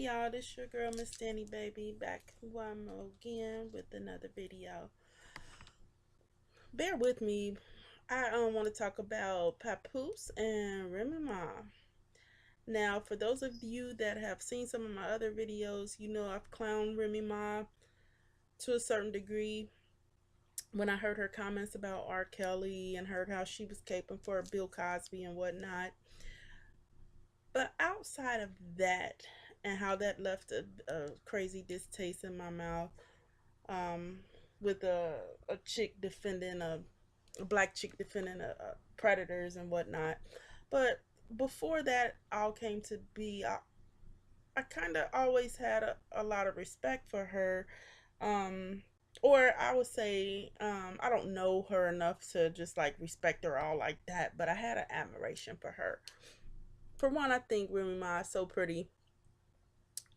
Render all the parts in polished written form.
y'all, this your girl Miss Danny Baby back one more again with another video. Bear with me. I want to talk about Papoose and REMY. Now, for those of you that have seen some of my other videos, you know I've clowned REMY to a certain degree when I heard her comments about R. Kelly and heard how she was caping for Bill Cosby and whatnot. But outside of that, and how that left a crazy distaste in my mouth, um, with a chick defending a black chick defending predators and whatnot. But before that all came to be, I kind of always had a lot of respect for her. Um, or I would say, I don't know her enough to just like respect her all like that, but I had an admiration for her. For one, I think Remy Ma is so pretty.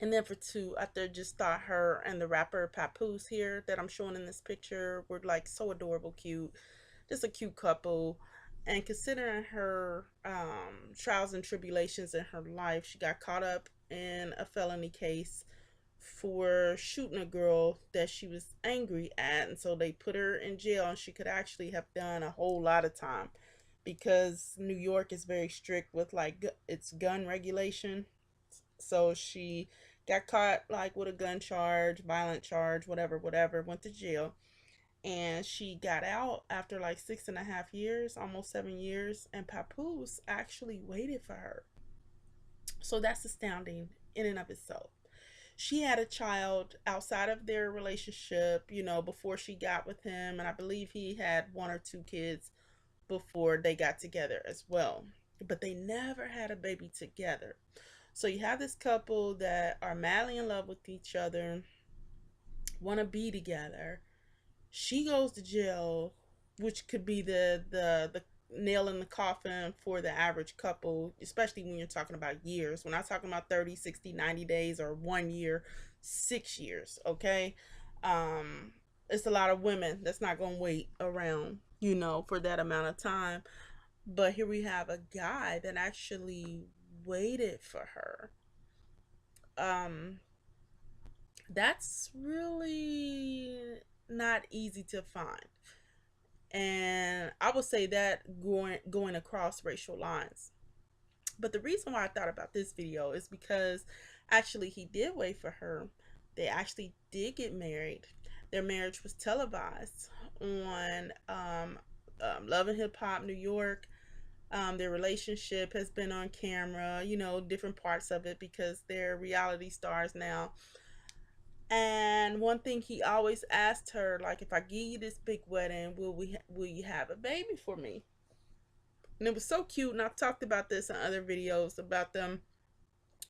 And then for two, I just thought her and the rapper Papoose here that I'm showing in this picture were like so adorable, cute, just a cute couple. And considering her trials and tribulations in her life, she got caught up in a felony case for shooting a girl that she was angry at, and so they put her in jail, and she could actually have done a whole lot of time because New York is very strict with like its gun regulation. So she got caught like with a gun charge, violent charge, whatever, went to jail. And she got out after like 6.5 years, almost 7 years. And Papoose actually waited for her. So that's astounding in and of itself. She had a child outside of their relationship, you know, before she got with him. And I believe he had one or two kids before they got together as well. But they never had a baby together. So you have this couple that are madly in love with each other, want to be together. She goes to jail, which could be the nail in the coffin for the average couple, especially when you're talking about years. We're not talking about 30, 60, 90 days or 1 year, 6 years, okay? It's a lot of women that's not going to wait around, you know, for that amount of time. But here we have a guy that actually waited for her. Um, that's really not easy to find. And I would say that going across racial lines. But the reason why I thought about this video is because actually he did wait for her. They actually did get married. Their marriage was televised on Love and Hip Hop New York. Their relationship has been on camera, you know, different parts of it because they're reality stars now. And one thing he always asked her, like, if I give you this big wedding, will you have a baby for me? And it was so cute. And I've talked about this in other videos about them,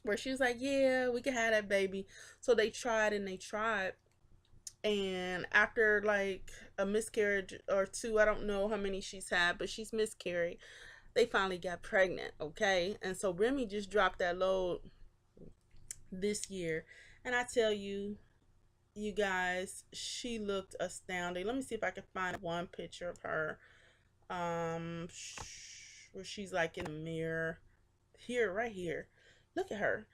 where she was like, yeah, we can have that baby. So they tried and they tried. And after like a miscarriage or two, I don't know how many she's had, but she's miscarried. They finally got pregnant, okay? And so Remy just dropped that load this year. And I tell you, you guys, she looked astounding. Let me see if I can find one picture of her where she's like in the mirror. Here, right here. Look at her.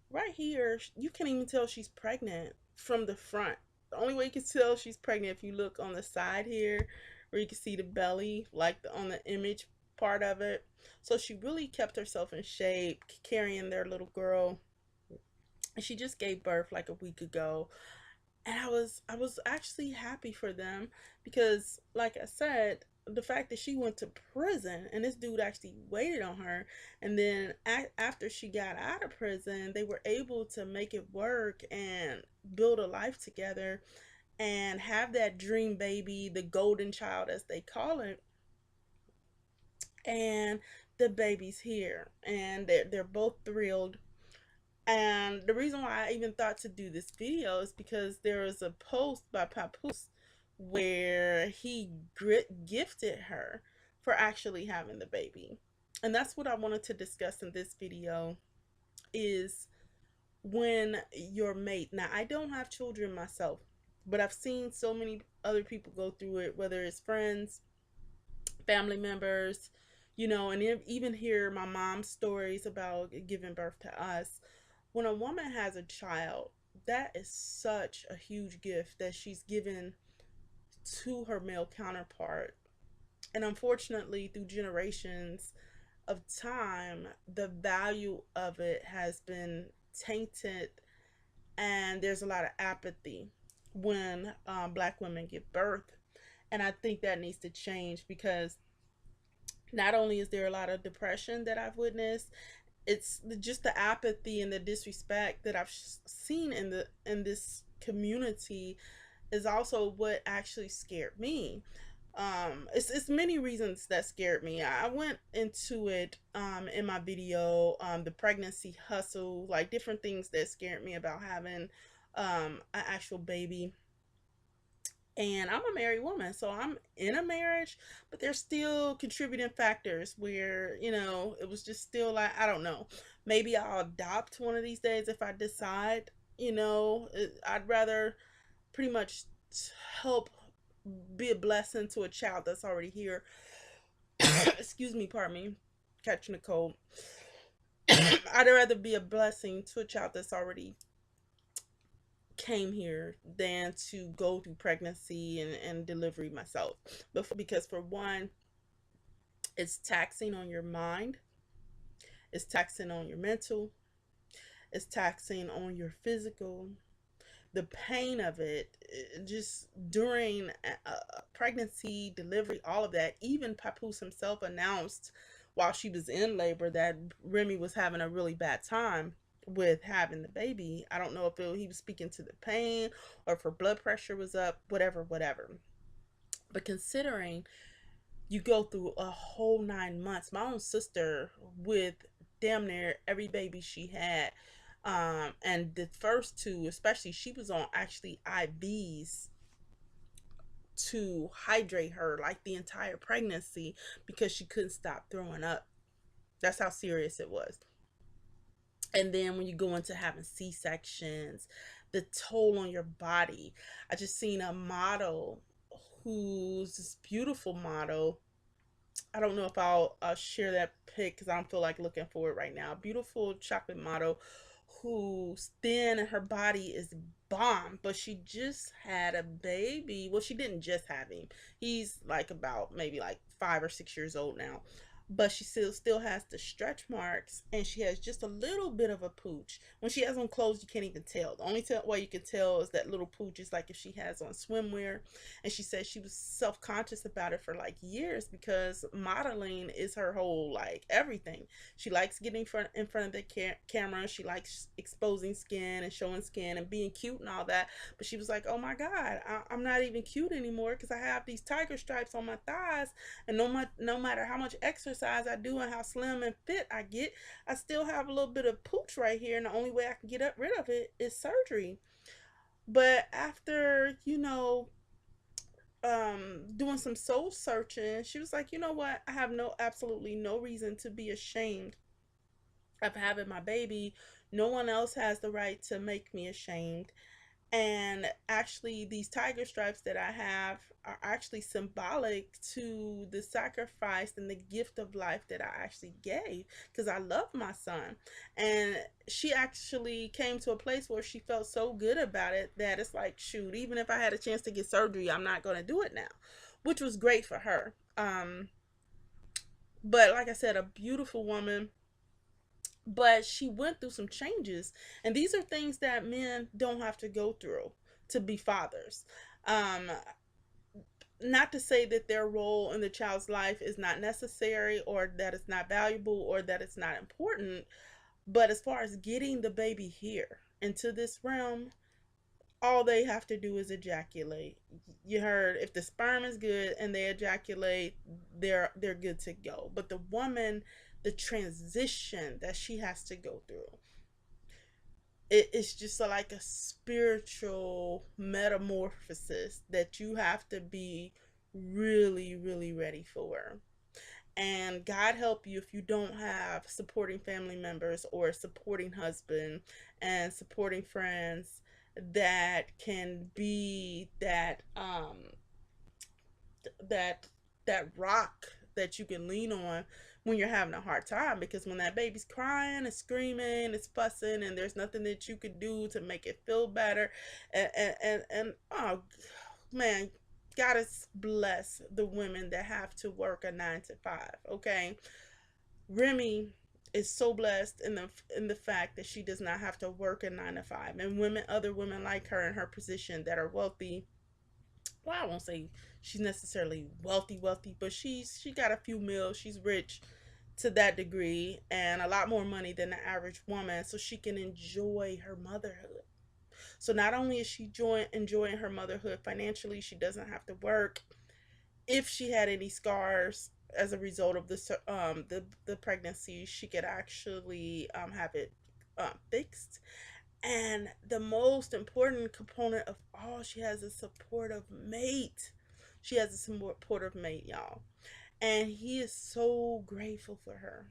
Right here, you can't even tell she's pregnant from the front. The only way you can tell she's pregnant if you look on the side here, where you can see the belly, like on the image part of it. So she really kept herself in shape, carrying their little girl. And she just gave birth like a week ago. And I was actually happy for them because, like I said, the fact that she went to prison and this dude actually waited on her, and then after she got out of prison, they were able to make it work and build a life together and have that dream baby, the golden child as they call it. And the baby's here, and they're both thrilled. And the reason why I even thought to do this video is because there was a post by Papoose where he gifted her for actually having the baby. And that's what I wanted to discuss in this video, is when your mate, now I don't have children myself, but I've seen so many other people go through it, whether it's friends, family members, you know, and even hear my mom's stories about giving birth to us. When a woman has a child, that is such a huge gift that she's given to her male counterpart. And unfortunately, through generations of time, the value of it has been tainted, and there's a lot of apathy when black women give birth. And I think that needs to change, because not only is there a lot of depression that I've witnessed, it's just the apathy and the disrespect that I've seen in this community is also what actually scared me. It's many reasons that scared me. I went into it in my video, the pregnancy hustle, like different things that scared me about having an actual baby. And I'm a married woman, so I'm in a marriage, but there's still contributing factors where, it was just still like, I don't know, maybe I'll adopt one of these days if I decide. I'd rather pretty much help be a blessing to a child that's already here. Excuse me, pardon me, catching a cold. I'd rather be a blessing to a child that's already came here than to go through pregnancy and delivery myself. Because for one, it's taxing on your mind, it's taxing on your mental, it's taxing on your physical. The pain of it, just during pregnancy, delivery, all of that. Even Papoose himself announced while she was in labor that Remy was having a really bad time with having the baby. I don't know if he was speaking to the pain or if her blood pressure was up, whatever, whatever. But considering you go through a whole 9 months, my own sister, with damn near every baby she had, and the first two especially, she was on actually IVs to hydrate her like the entire pregnancy because she couldn't stop throwing up. That's how serious it was. And then when you go into having C-sections, the toll on your body. I just seen a model, who's this beautiful model. I don't know if I'll share that pic because I don't feel like looking for it right now. Beautiful chocolate model who's thin and her body is bomb, but she just had a baby. Well, she didn't just have him. He's like about maybe like 5 or 6 years old now. But she still has the stretch marks, and she has just a little bit of a pooch. When she has on clothes, you can't even tell. The only way you can tell is that little pooch is like if she has on swimwear. And she said she was self-conscious about it for like years because modeling is her whole like everything. She likes getting in front of the camera. She likes exposing skin and showing skin and being cute and all that. But she was like, oh my god, I'm not even cute anymore because I have these tiger stripes on my thighs, and no matter how much exercise I do and how slim and fit I get, I still have a little bit of pooch right here, and the only way I can get rid of it is surgery. But after, doing some soul searching, she was like, you know what? I have absolutely no reason to be ashamed of having my baby. No one else has the right to make me ashamed. And actually, these tiger stripes that I have are actually symbolic to the sacrifice and the gift of life that I actually gave, because I love my son. And she actually came to a place where she felt so good about it that it's like, shoot, even if I had a chance to get surgery, I'm not going to do it now, which was great for her. But like I said, a beautiful woman, but she went through some changes, and these are things that men don't have to go through to be fathers. um Not to say that their role in the child's life is not necessary, or that it's not valuable, or that it's not important, but as far as getting the baby here into this realm, all they have to do is ejaculate. You heard, if the sperm is good and they ejaculate, they're good to go. But the woman, the transition that she has to go through, it's just like a spiritual metamorphosis that you have to be really, really ready for. And God help you if you don't have supporting family members or a supporting husband and supporting friends that can be that that rock that you can lean on, when you're having a hard time, because when that baby's crying and screaming, it's fussing, and there's nothing that you could do to make it feel better, and oh man, gotta bless the women that have to work a 9 to 5. Okay, Remy is so blessed in the fact that she does not have to work a 9 to 5, and women, other women like her in her position that are wealthy. Well, I won't say she's necessarily wealthy, but she got a few mil. She's rich to that degree, and a lot more money than the average woman, so she can enjoy her motherhood. So not only is she enjoying her motherhood financially, she doesn't have to work. If she had any scars as a result of the pregnancy, she could actually have it fixed. And the most important component of all, she has a supportive mate. She has a supportive mate, y'all. And he is so grateful for her,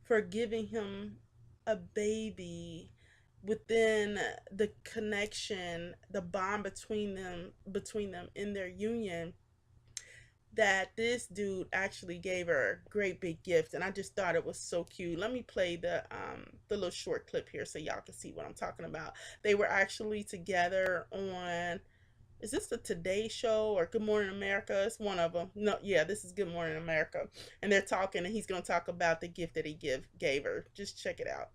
for giving him a baby within the connection, the bond between them in their union, that this dude actually gave her a great big gift, and I just thought it was so cute. Let me play the little short clip here so y'all can see what I'm talking about. They were actually together on, is this the Today Show or Good Morning America? It's one of them. No, yeah, this is Good Morning America, and they're talking, and he's gonna talk about the gift that he gave her. Just check it out.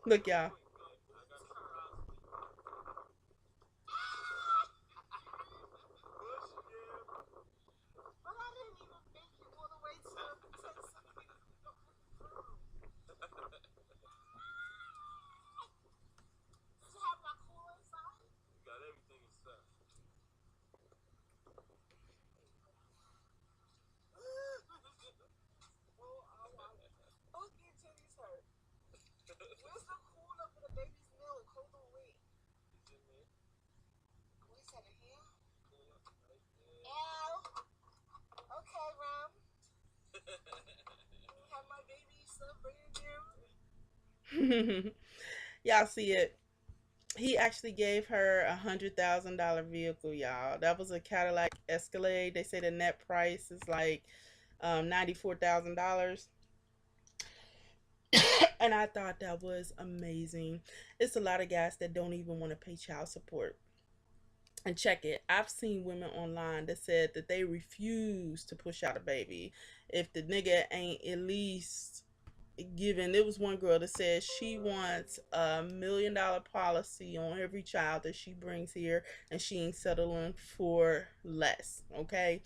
Look, y'all. Y'all see it. He actually gave her $100,000 vehicle, y'all. That was a Cadillac Escalade. They say the net price is like $94,000. And I thought that was amazing. It's a lot of guys that don't even want to pay child support. And check it, I've seen women online that said that they refuse to push out a baby if the nigga ain't at least given. There was one girl that said she wants $1 million policy on every child that she brings here, and she ain't settling for less. Okay,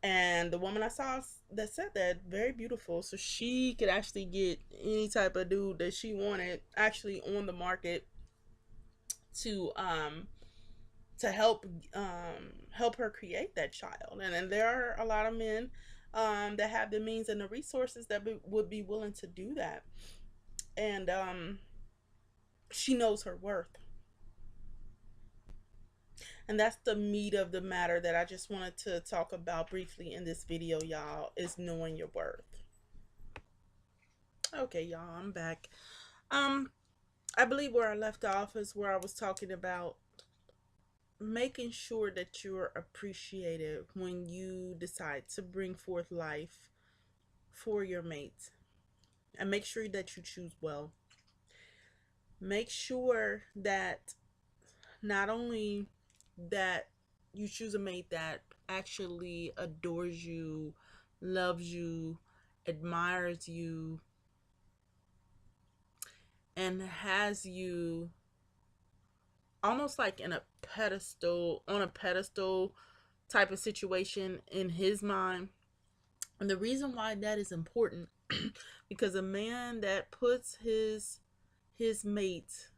and the woman I saw that said that, very beautiful, so she could actually get any type of dude that she wanted actually on the market to help her create that child. And there are a lot of men that have the means and the resources that would be willing to do that. And she knows her worth. And that's the meat of the matter that I just wanted to talk about briefly in this video, y'all, is knowing your worth. Okay, y'all, I'm back. I believe where I left off is where I was talking about making sure that you're appreciated when you decide to bring forth life for your mate, and make sure that you choose well. Make sure that not only that you choose a mate that actually adores you, loves you, admires you, and has you almost like in a pedestal, on a pedestal type of situation in his mind. And the reason why that is important because a man that puts his mate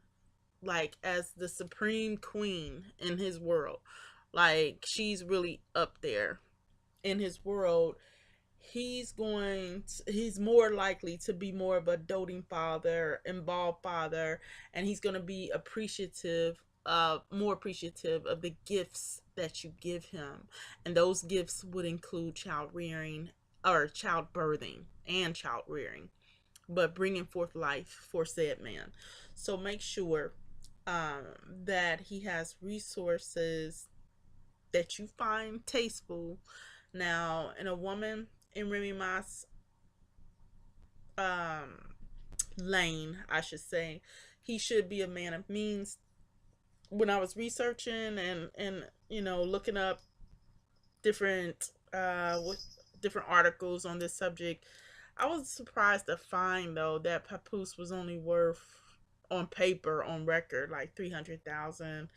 like as the supreme queen in his world, like she's really up there in his world, he's more likely to be more of a doting father, involved father, and he's going to be more appreciative of the gifts that you give him. And those gifts would include child rearing, or childbirthing and child rearing, but bringing forth life for said man. So make sure um, that he has resources that you find tasteful. Now, in a woman in Remy Ma's um, lane, I should say, he should be a man of means. When I was researching and looking up different with different articles on this subject, I was surprised to find though that Papoose was only worth on paper on record like 300,000.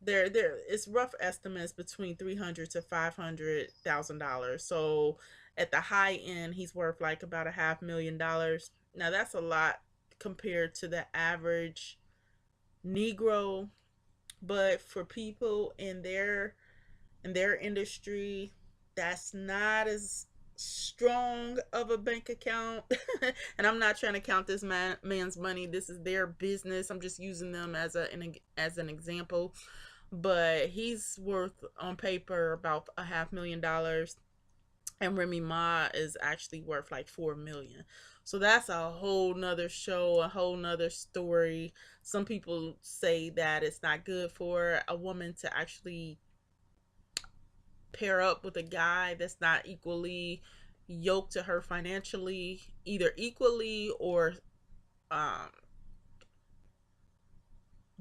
There it's rough estimates between 300 to $500,000. So at the high end, he's worth like about $500,000. Now that's a lot compared to the average Negro, but for people in their industry, that's not as strong of a bank account. And I'm not trying to count this man's money. This is their business. I'm just using them as an example. But he's worth on paper about $500,000, and Remy Ma is actually worth like 4 million. So that's a whole nother show, a whole nother story. Some people say that it's not good for a woman to actually pair up with a guy that's not equally yoked to her financially, either equally or um,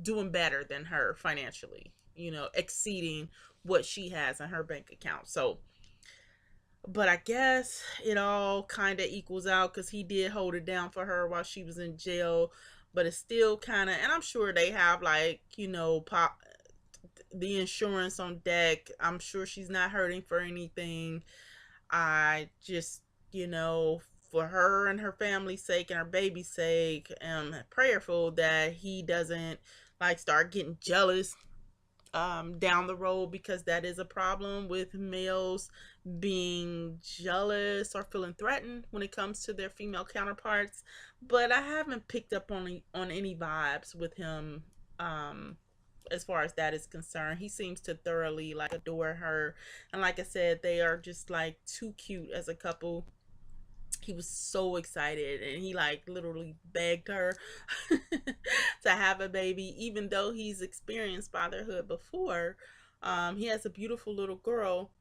doing better than her financially, exceeding what she has in her bank account. So, but I guess it all kind of equals out because he did hold it down for her while she was in jail. But it's still kind of, and I'm sure they have like, the insurance on deck. I'm sure she's not hurting for anything. I just, for her and her family's sake and her baby's sake, am prayerful that he doesn't like start getting jealous down the road, because that is a problem with males being jealous or feeling threatened when it comes to their female counterparts. But I haven't picked up on any vibes with him as far as that is concerned. He seems to thoroughly like adore her, and like I said, they are just like too cute as a couple. He was so excited and he like literally begged her to have a baby, even though he's experienced fatherhood before. He has a beautiful little girl,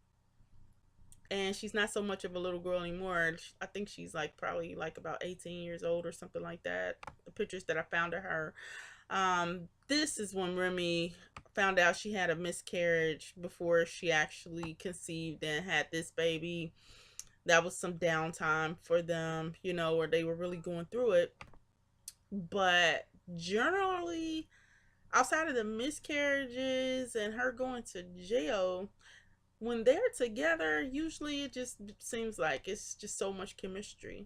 and she's not so much of a little girl anymore. I think she's like probably like about 18 years old or something like that. The pictures that I found of her. This is when Remy found out she had a miscarriage before she actually conceived and had this baby. That was some downtime for them, where they were really going through it. But generally, outside of the miscarriages and her going to jail, when they're together, usually it just seems like it's just so much chemistry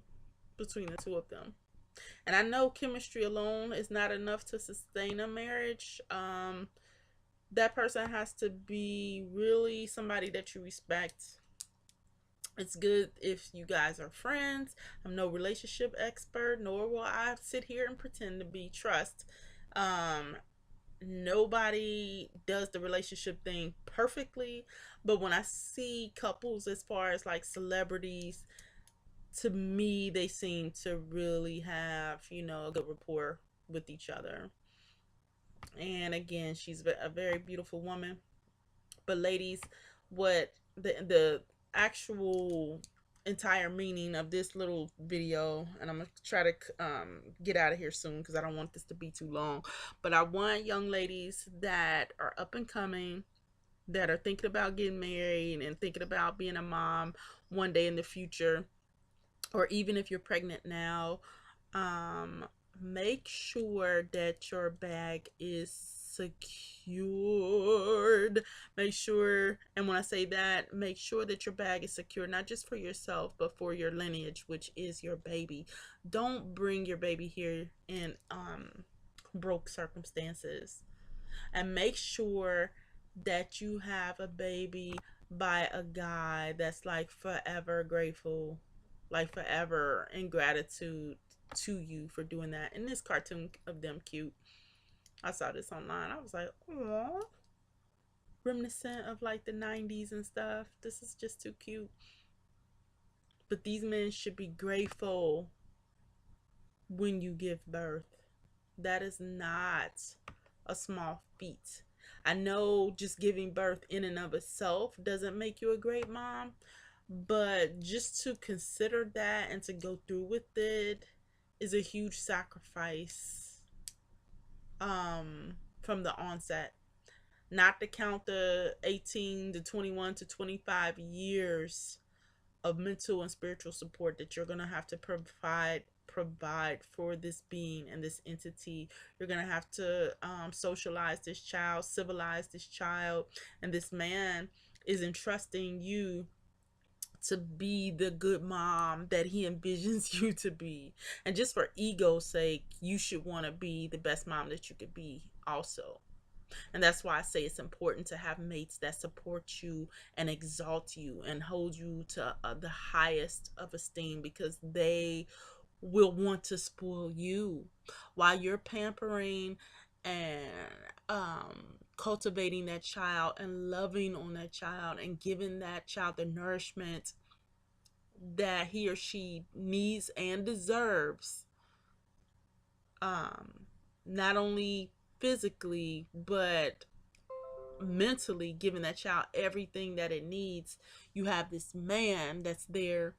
between the two of them. And I know chemistry alone is not enough to sustain a marriage. That person has to be really somebody that you respect. It's good if you guys are friends. I'm no relationship expert, nor will I sit here and pretend to be. Trust. Um, Nobody does the relationship thing perfectly, but when I see couples as far as like celebrities, to me they seem to really have, a good rapport with each other. And again, she's a very beautiful woman. But ladies, what the actual entire meaning of this little video, and I'm gonna try to get out of here soon because I don't want this to be too long, but I want young ladies that are up and coming, that are thinking about getting married and thinking about being a mom one day in the future, or even if you're pregnant now, um, make sure that your bag is secured. Make sure, and when I say that, make sure that your bag is secure, not just for yourself, but for your lineage, which is your baby. Don't bring your baby here in broke circumstances. And make sure that you have a baby by a guy that's like forever grateful, like forever in gratitude to you for doing that. And this cartoon of them cute. I saw this online. I was like, oh, reminiscent of like the 90s and stuff. This is just too cute. But these men should be grateful when you give birth. That is not a small feat. I know just giving birth in and of itself doesn't make you a great mom, but just to consider that and to go through with it is a huge sacrifice from the onset. Not to count the 18 to 21 to 25 years of mental and spiritual support that you're going to have to provide for this being and this entity. You're going to have to socialize this child, civilize this child, and this man is entrusting you to be the good mom that he envisions you to be. And just for ego's sake, you should want to be the best mom that you could be also. And that's why I say it's important to have mates that support you and exalt you and hold you to the highest of esteem, because they will want to spoil you while you're pampering and cultivating that child and loving on that child and giving that child the nourishment that he or she needs and deserves. Not only physically but mentally, giving that child everything that it needs. You have this man that's there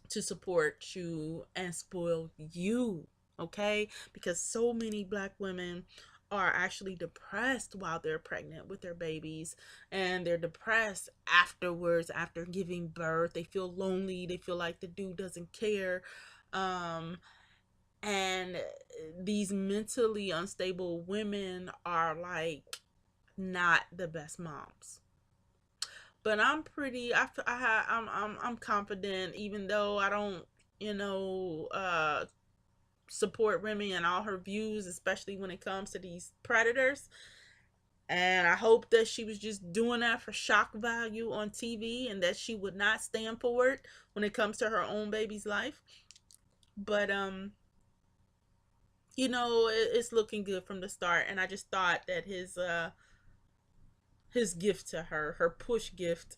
to support you and spoil you, okay? Because so many black women are actually depressed while they're pregnant with their babies, and they're depressed afterwards after giving birth. They feel lonely, they feel like the dude doesn't care. And these mentally unstable women are like not the best moms. But I'm pretty. I'm confident, even though I don't, you know, support Remy and all her views, especially when it comes to these predators. And I hope that she was just doing that for shock value on TV, and that she would not stand for it when it comes to her own baby's life. But you know, it's looking good from the start, and I just thought that his gift to her, her push gift,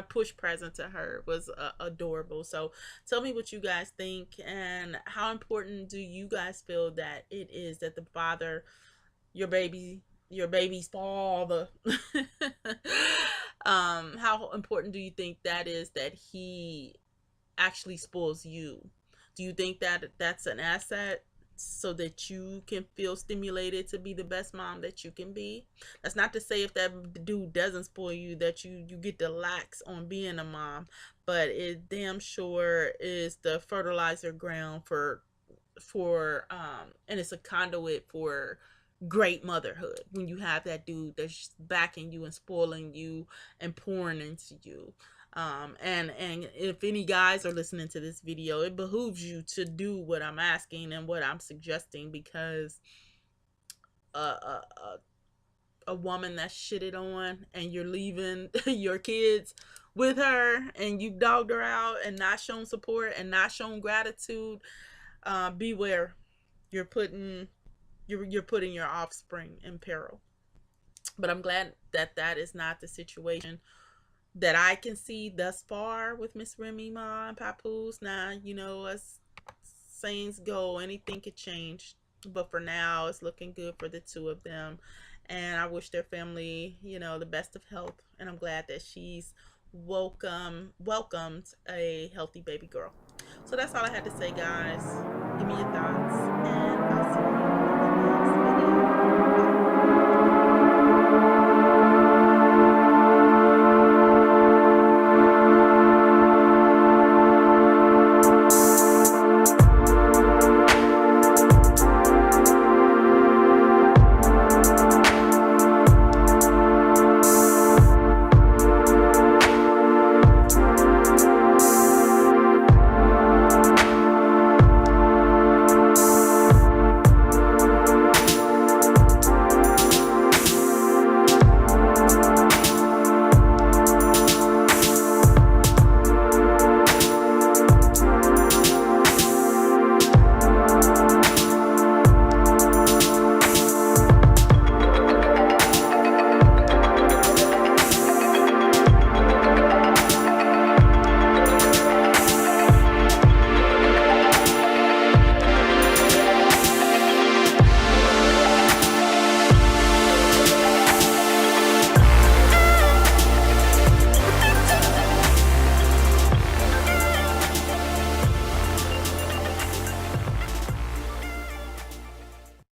push present to her was adorable. So tell me what you guys think, and how important do you guys feel that it is that the father, your baby's father, how important do you think that is, that he actually spoils you? Do you think that that's an asset so that you can feel stimulated to be the best mom that you can be? That's not to say if that dude doesn't spoil you that you get to lax on being a mom, but it damn sure is the fertilizer ground for and it's a conduit for great motherhood when you have that dude that's backing you and spoiling you and pouring into you. And if any guys are listening to this video, it behooves you to do what I'm asking and what I'm suggesting, because a woman that's shitted on and you're leaving your kids with her, and you've dogged her out and not shown support and not shown gratitude, beware. You're putting your offspring in peril. But I'm glad that that is not the situation that I can see thus far with Miss Remy Ma and Papoose. Now, you know, as sayings go, anything could change. But for now, it's looking good for the two of them. And I wish their family, you know, the best of health. And I'm glad that she's welcomed a healthy baby girl. So that's all I had to say, guys. Give me your thoughts. And